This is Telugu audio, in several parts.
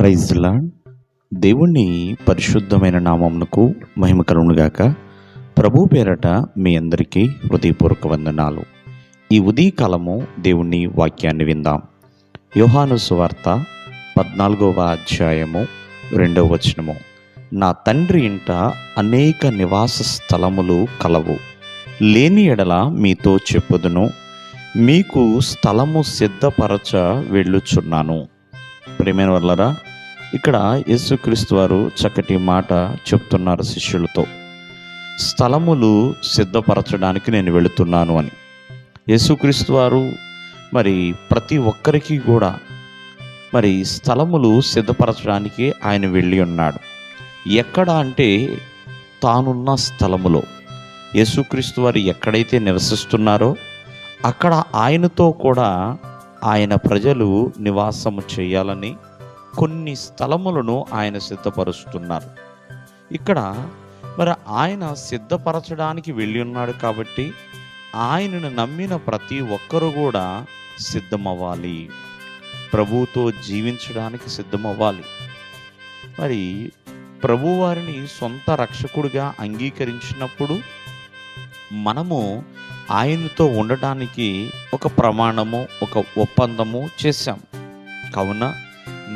Praise the lord. దేవుని పరిశుద్ధమైన నామమునకు మహిమ కలుగునుగాక. ప్రభు పేరట మీ అందరికీ హృదయపూర్వక వందనాలు. ఈ ఉదయకాలము దేవుని వాక్యాన్ని విందాం. యోహాను సువార్త 14వ అధ్యాయము 2వ వచనము. నా తండ్రి ఇంట అనేక నివాస స్థలములు కలవు, లేని ఎడల మీతో చెప్పుదును, మీకు స్థలము సిద్ధపరచ వెళ్ళుచున్నాను. ప్రియమైన వాళ్ళరా, ఇక్కడ యేసుక్రీస్తు వారు చక్కటి మాట చెప్తున్నారు శిష్యులతో. స్థలములు సిద్ధపరచడానికి నేను వెళుతున్నాను అని. యేసుక్రీస్తు వారు మరి ప్రతి ఒక్కరికి కూడా మరి స్థలములు సిద్ధపరచడానికి ఆయన వెళ్ళి ఉన్నాడు. ఎక్కడ అంటే తానున్న స్థలములో. యేసుక్రీస్తు వారు ఎక్కడైతే నివసిస్తున్నారో అక్కడ ఆయనతో కూడా ఆయన ప్రజలు నివాసము చేయాలని కొన్ని స్థలములను ఆయన సిద్ధపరుస్తున్నారు. ఇక్కడ మరి ఆయన సిద్ధపరచడానికి వెళ్ళి ఉన్నాడు కాబట్టి ఆయనను నమ్మిన ప్రతి ఒక్కరూ కూడా సిద్ధమవ్వాలి, ప్రభువుతో జీవించడానికి సిద్ధమవ్వాలి. మరి ప్రభువారిని సొంత రక్షకుడిగా అంగీకరించినప్పుడు మనము ఆయనతో ఉండటానికి ఒక ప్రమాణము, ఒక ఒప్పందము చేశాం. కావున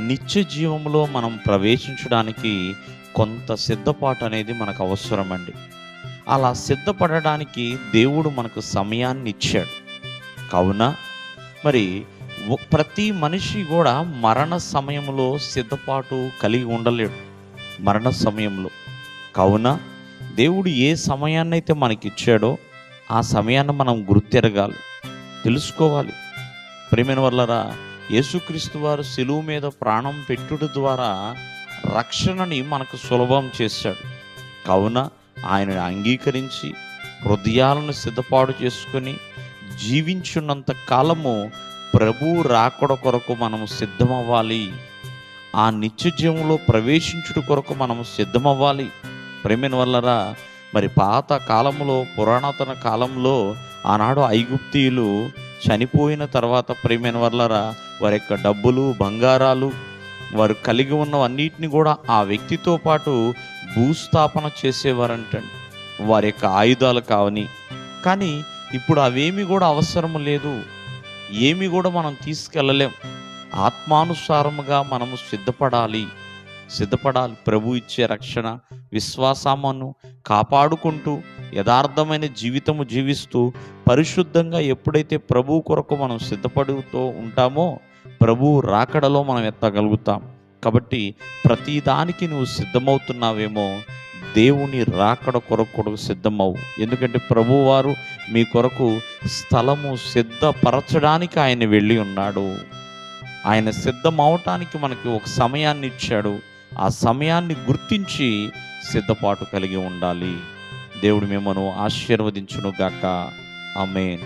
నిత్య జీవంలో మనం ప్రవేశించడానికి కొంత సిద్ధపాటు అనేది మనకు అవసరమండి. అలా సిద్ధపడడానికి దేవుడు మనకు సమయాన్ని ఇచ్చాడు. కావున మరి ప్రతి మనిషి కూడా మరణ సమయంలో సిద్ధపాటు కలిగి ఉండలేడు. మరణ సమయంలో కావున దేవుడు ఏ సమయాన్నైతే మనకిచ్చాడో ఆ సమయాన్ని మనం గుర్తెరగాలి, తెలుసుకోవాలి. ప్రియమైన వాళ్ళరా, యేసుక్రీస్తు వారు శిలువ మీద ప్రాణం పెట్టుట ద్వారా రక్షణని మనకు సులభం చేశాడు. కావున ఆయనను అంగీకరించి హృదయాలను సిద్ధపాటు చేసుకొని జీవించున్నంత కాలము ప్రభు రాకడ కొరకు మనము సిద్ధమవ్వాలి. ఆ నిత్య జీవంలో ప్రవేశించుట కొరకు మనము సిద్ధమవ్వాలి. ప్రియమైన వాళ్ళరా, మరి పాత కాలంలో, పురాతన కాలంలో ఆనాడు ఐగుప్తీయులు చనిపోయిన తర్వాత ప్రియమైన వాళ్ళరా వారి యొక్క డబ్బులు, బంగారాలు, వారు కలిగి ఉన్నవన్నిటిని కూడా ఆ వ్యక్తితో పాటు భూస్థాపన చేసేవారంటండి, వారి యొక్క ఆయుధాలు కావని. కానీ ఇప్పుడు అవేమి కూడా అవసరం లేదు, ఏమి కూడా మనం తీసుకెళ్ళలేం. ఆత్మానుసారముగా మనము సిద్ధపడాలి. ప్రభు ఇచ్చే రక్షణ, విశ్వాసమును కాపాడుకుంటూ యథార్థమైన జీవితము జీవిస్తూ పరిశుద్ధంగా ఎప్పుడైతే ప్రభు కొరకు మనం సిద్ధపడుతూ ఉంటామో ప్రభు రాకడలో మనం ఎత్తగలుగుతాం. కాబట్టి ప్రతిదానికి నువ్వు సిద్ధమవుతున్నావేమో, దేవుని రాకడ కొరకు సిద్ధమవు. ఎందుకంటే ప్రభువారు మీ కొరకు స్థలము సిద్ధపరచడానికి ఆయన వెళ్ళి ఉన్నాడు. ఆయన సిద్ధమవటానికి మనకి ఒక సమయాన్ని ఇచ్చాడు. ఆ సమయాన్ని గుర్తించి సిద్ధపాటు కలిగి ఉండాలి. దేవుడు మిమ్మల్ని ఆశీర్వదించును గాక. ఆమేన్.